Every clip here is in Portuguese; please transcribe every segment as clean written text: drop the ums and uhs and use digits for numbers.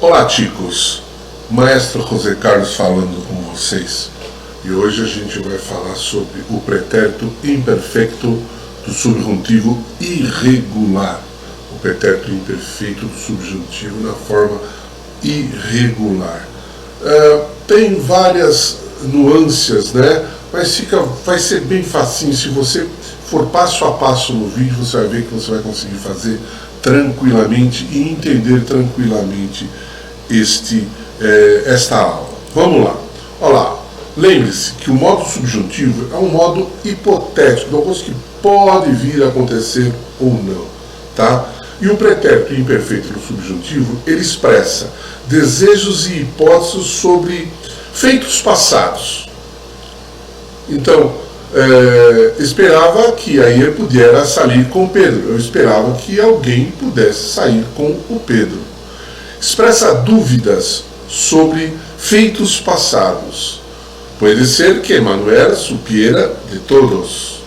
Olá, chicos, Maestro José Carlos falando com vocês. E hoje a gente vai falar sobre o pretérito imperfeito do subjuntivo irregular. O pretérito imperfeito do subjuntivo na forma irregular. Tem várias nuances, né? Mas vai ser bem facinho. Se você for passo a passo no vídeo, você vai ver que você vai conseguir fazer tranquilamente e entender tranquilamente esta aula. Vamos lá. Olá. Lembre-se que o modo subjuntivo é um modo hipotético, uma coisa que pode vir a acontecer ou não, tá? E o pretérito imperfeito no subjuntivo, ele expressa desejos e hipóteses sobre feitos passados. Então, esperava que Ayer pudesse sair com Pedro. Eu esperava que alguém pudesse sair com o Pedro. Expressa dúvidas sobre feitos passados. Pode ser que Manuel supiera de todos.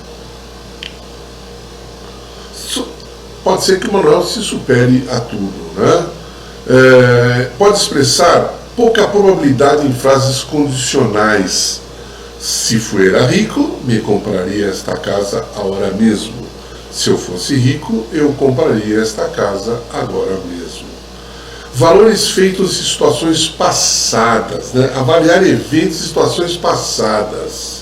Pode ser que Manuel se supere a tudo, né? Pode expressar pouca probabilidade em frases condicionais. Se fuera rico, me compraria esta casa agora mesmo. Se eu fosse rico, eu compraria esta casa agora mesmo. Valores feitos em situações passadas, né? Avaliar eventos e situações passadas.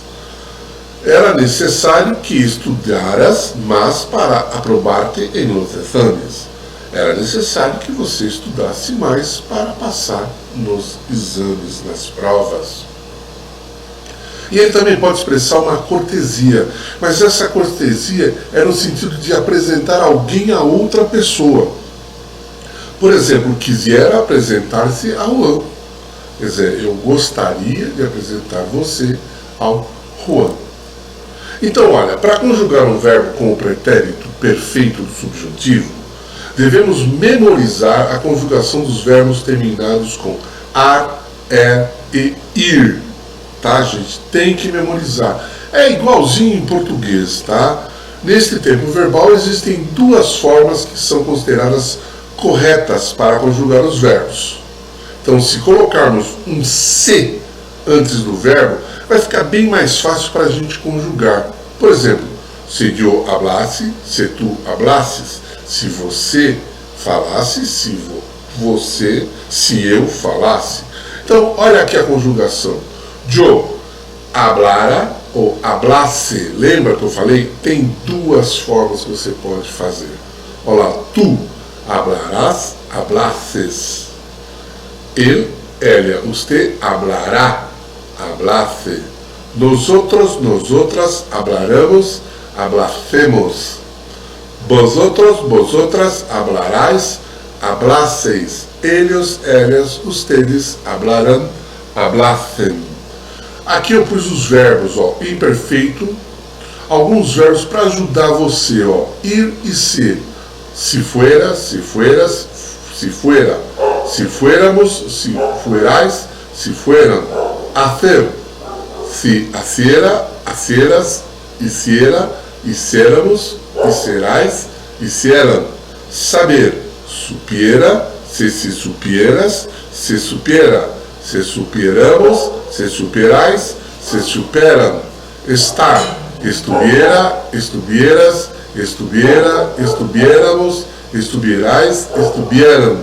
Era necessário que estudaras, mas para aprobar-te em los exames. Era necessário que você estudasse mais para passar nos exames, nas provas. E ele também pode expressar uma cortesia, mas essa cortesia é no sentido de apresentar alguém a outra pessoa. Por exemplo, quisera apresentar-se ao Juan. Quer dizer, eu gostaria de apresentar você ao Juan. Então, olha, para conjugar um verbo com o pretérito perfeito do subjuntivo, devemos memorizar a conjugação dos verbos terminados com ar, e ir. Tá, gente? Tem que memorizar. É igualzinho em português, tá? Neste tempo verbal existem duas formas que são consideradas corretas para conjugar os verbos. Então, se colocarmos um se antes do verbo, vai ficar bem mais fácil para a gente conjugar. Por exemplo, se eu hablasse, se tu hablasses, se você falasse, se eu falasse. Então, olha aqui a conjugação. Eu hablara ou hablasse. Lembra que eu falei? Tem duas formas que você pode fazer. Olha lá, tu hablarás, hablasses. Ella, usted hablará, hablasse. Nosotros, nosotras hablaremos, hablacemos. Vosotros, vosotras hablaráis, hablasseis. Ellos, ellas, ustedes hablarán, hablacem. Aqui eu pus os verbos, ó, imperfeito, alguns verbos para ajudar você, ó, ir e ser. Se fuera, se fueras, se fuera, se fuéramos, se fuerais, se fueran. Hacer, se hiciera, hicieras, hiciera, hiciéramos, hicierais, hicieran. Saber, supiera, se supieras, se supiera, se superamos, se superais, se superam. Estar, estuviera, estuvieras, estuviera, estuviéramos, estuvierais, estuvieram.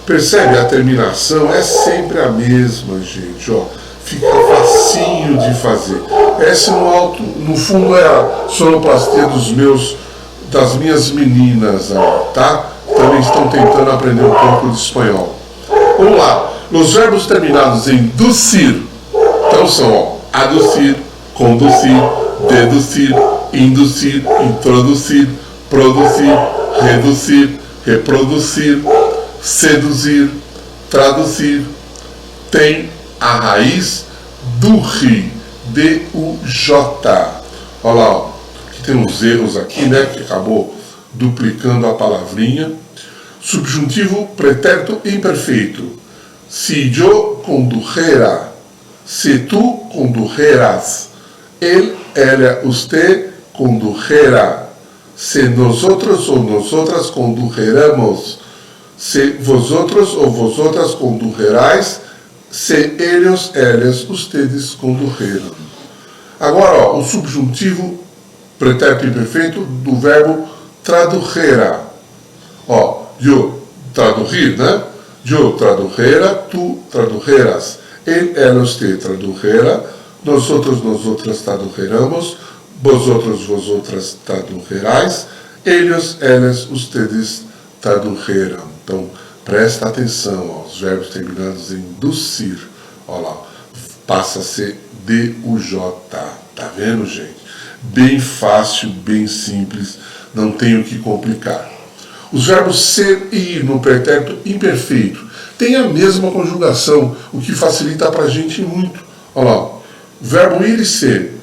Percebe? A terminação é sempre a mesma, gente, ó. Fica facinho de fazer. Essa no fundo é a sonoplastia das minhas meninas, tá? Também estão tentando aprender um pouco de espanhol. Vamos lá. Os verbos terminados em docir, então são, ó, aducir, conduzir, deduzir, induzir, introduzir, produzir, reduzir, reproduzir, seduzir, traduzir, tem a raiz do ri, D-U-J. Olha lá, ó, aqui tem uns erros aqui, né, que acabou duplicando a palavrinha. Subjuntivo pretérito imperfeito. Si yo condujera, se tu condujeras, él, ella, usted condujera, se nosotros o nosotras condujéramos, se vosotros ou vosotras condujerais, se ellos, ellas, ustedes condujeram. Agora, ó, o subjuntivo pretérito imperfeito do verbo tradujera. Ó, yo traduzir, né? Yo tradujera, tu tradujeras, él, ela, usted tradujera, nosotros, nosotras tradujeramos, vosotros, vosotras tradujerais, ellos, elas, ustedes tradujeram. Então, presta atenção aos verbos terminados em docir. Olha lá, passa a ser DUJ. Tá vendo, gente? Bem fácil, bem simples, não tem o que complicar. Os verbos ser e ir no pretérito imperfeito têm a mesma conjugação, o que facilita para a gente muito. Olha lá, o verbo ir e ser.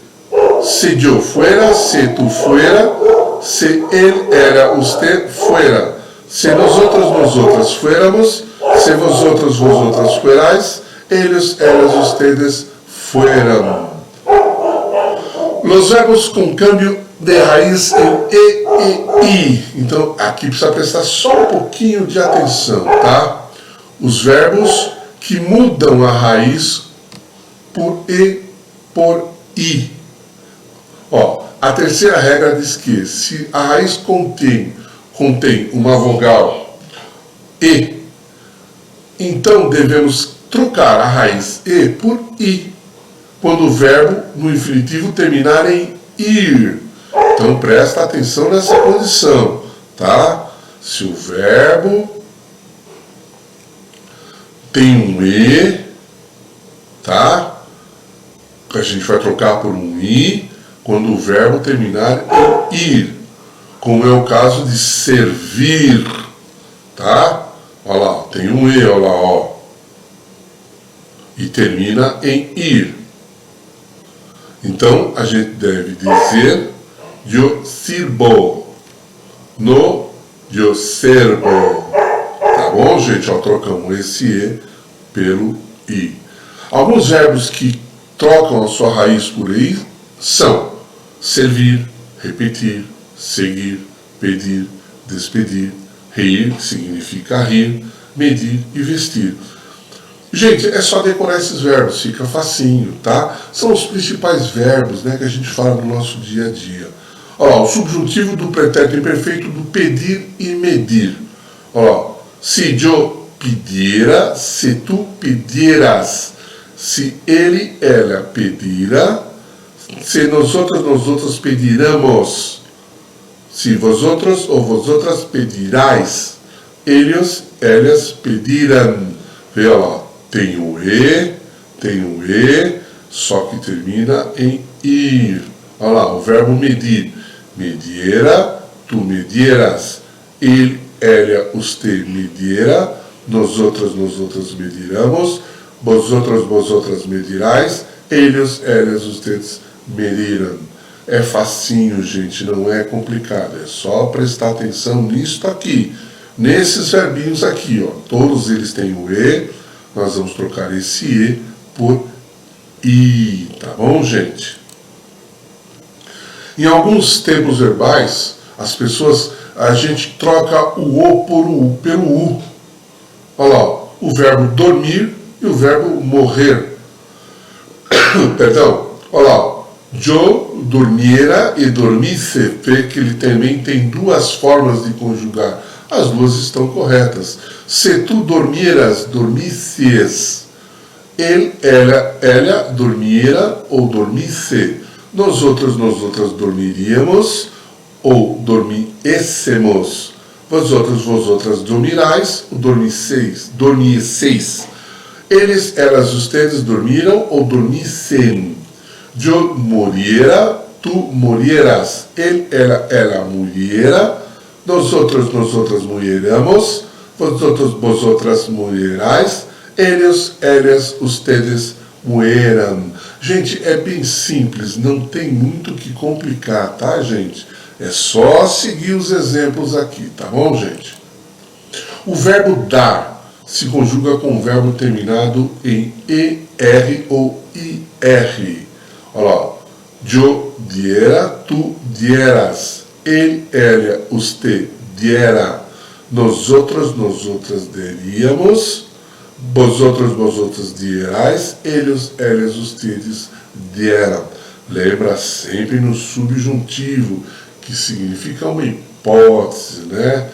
Se yo fuera, se tu fuera, se él, era, usted fuera. Se nosotros, nosotras fuéramos, se vosotros, vosotras fuerais, ellos, elas, ustedes fueram. Os verbos com câmbio de raiz em E e I. Então, aqui precisa prestar só um pouquinho de atenção, tá? Os verbos que mudam a raiz por E, por I. Ó, a terceira regra diz que se a raiz contém uma vogal E, então devemos trocar a raiz E por I, quando o verbo no infinitivo terminar em ir. Então presta atenção nessa condição, tá? Se o verbo tem um E, tá? A gente vai trocar por um I quando o verbo terminar em ir, como é o caso de servir, tá? Olha lá, tem um E, olha lá, ó. E termina em ir. Então, a gente deve dizer yo sirvo, no yo servo. Tá bom, gente? Ó, trocamos esse E pelo I. Alguns verbos que trocam a sua raiz por I são servir, repetir, seguir, pedir, despedir, rir, que significa rir, medir e vestir. Gente, é só decorar esses verbos, fica facinho, tá? São os principais verbos, né, que a gente fala no nosso dia a dia. Olha lá, o subjuntivo do pretérito imperfeito do pedir e medir. Olha lá, se eu pediera, se tu pedieras, se ele, ela pedira, se nosotros pediramos, se vosotros ou vosotras pedirais, ellos, elas pediram. Vê lá, tem o E, só que termina em ir. Olha lá, o verbo medir. Mediera, tu medieras, ele, ela, usted mediera, nosotros, nosotras mediramos, vosotros, vosotras medirais, ellos, elas, ustedes mediram. É facinho, gente, não é complicado. É só prestar atenção nisso aqui. Nesses verbinhos aqui, ó. Todos eles têm o E. Nós vamos trocar esse E por I. Tá bom, gente? Em alguns tempos verbais, a gente troca o O por o U, pelo U. Olha lá, ó, o verbo dormir e o verbo morrer. Perdão, olha lá, ó. Yo dormiera e dormisse, vê que ele também tem duas formas de conjugar. As duas estão corretas. Se tu dormieras, dormisses. Ele, ela dormiera ou dormisse. Nosotros, nosotras dormiríamos ou dormiêssemos. Vosotros, vosotras dormirais ou dormisseis. Eles, elas, ustedes dormiram ou dormissem. Yo moriera, tu morieras. Ele, ela moriera. Nosotros, nosotras morieramos. Vosotros, vosotras morierais. Eles, elas, ustedes morreram. Gente, é bem simples, não tem muito o que complicar, tá, gente? É só seguir os exemplos aqui, tá bom, gente? O verbo dar se conjuga com o verbo terminado em ER ou IR. Olha lá, yo diera, tu dieras, ele, ela, usted diera, Nosotras diríamos, vosotras dierais, eles, ustedes dieram. Lembra sempre no subjuntivo, que significa uma hipótese, né?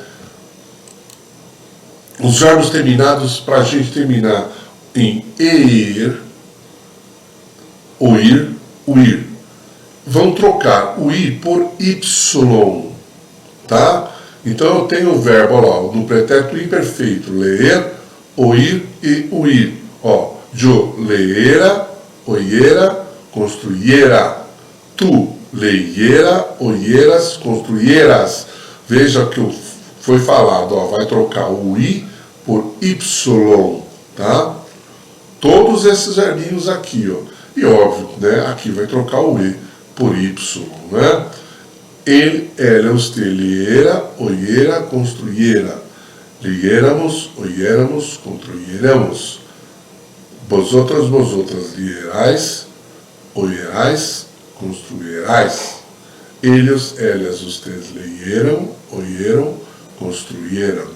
Os verbos terminados, para a gente terminar em ir, oír, uir, vão trocar o ir por y, tá? Então eu tenho o verbo, ó lá, no pretérito imperfeito, ler, oír e uir. Ó, yo leera, oyera, construyera. Tu leiera, oyeras, construyeras. Veja que foi falado, ó, vai trocar o i por y, tá? Todos esses verbinhos aqui, ó. E óbvio, né? Aqui vai trocar o e por y, né? Ele, ela, usted, liera, oyera, construyera. Liéramos, oyéramos, construyéramos. Vosotras lierais, oyerais, construyerais. Eles, elas, ustedes leyeram, oyeram, construyeram.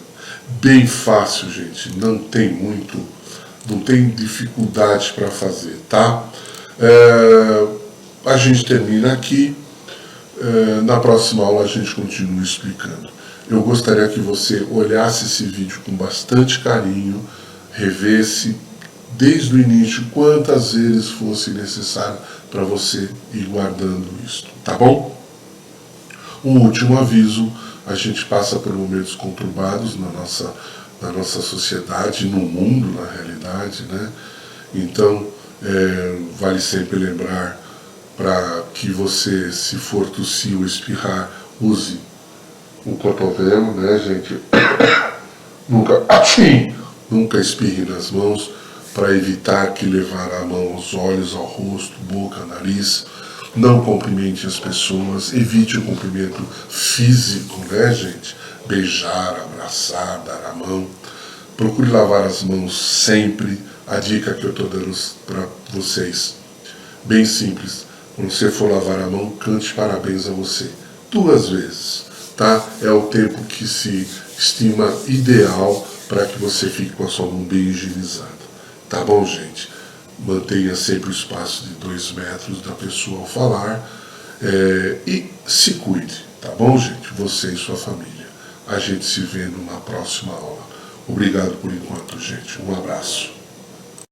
Bem fácil, gente. Não tem dificuldade para fazer, tá? A gente termina aqui. Na próxima aula a gente continua explicando. Eu gostaria que você olhasse esse vídeo com bastante carinho, revesse desde o início quantas vezes fosse necessário para você ir guardando isso, tá bom? Um último aviso: a gente passa por momentos conturbados na nossa sociedade, no mundo, na realidade, né? Então, vale sempre lembrar, para que você, se for tossir ou espirrar, use o cotovelo, né, gente? Nunca espirre nas mãos, para evitar que levar a mão aos olhos, ao rosto, boca, nariz. Não cumprimente as pessoas, evite o cumprimento físico, né, gente? Beijar, abraçar, dar a mão. Procure lavar as mãos sempre. A dica que eu estou dando para vocês, bem simples: quando você for lavar a mão, cante parabéns a você 2 vezes, tá? É o tempo que se estima ideal para que você fique com a sua mão bem higienizada. Tá bom, gente? Mantenha sempre o espaço de 2 metros da pessoa ao falar, e se cuide, tá bom, gente? Você e sua família. A gente se vê numa próxima aula. Obrigado por enquanto, gente. Um abraço.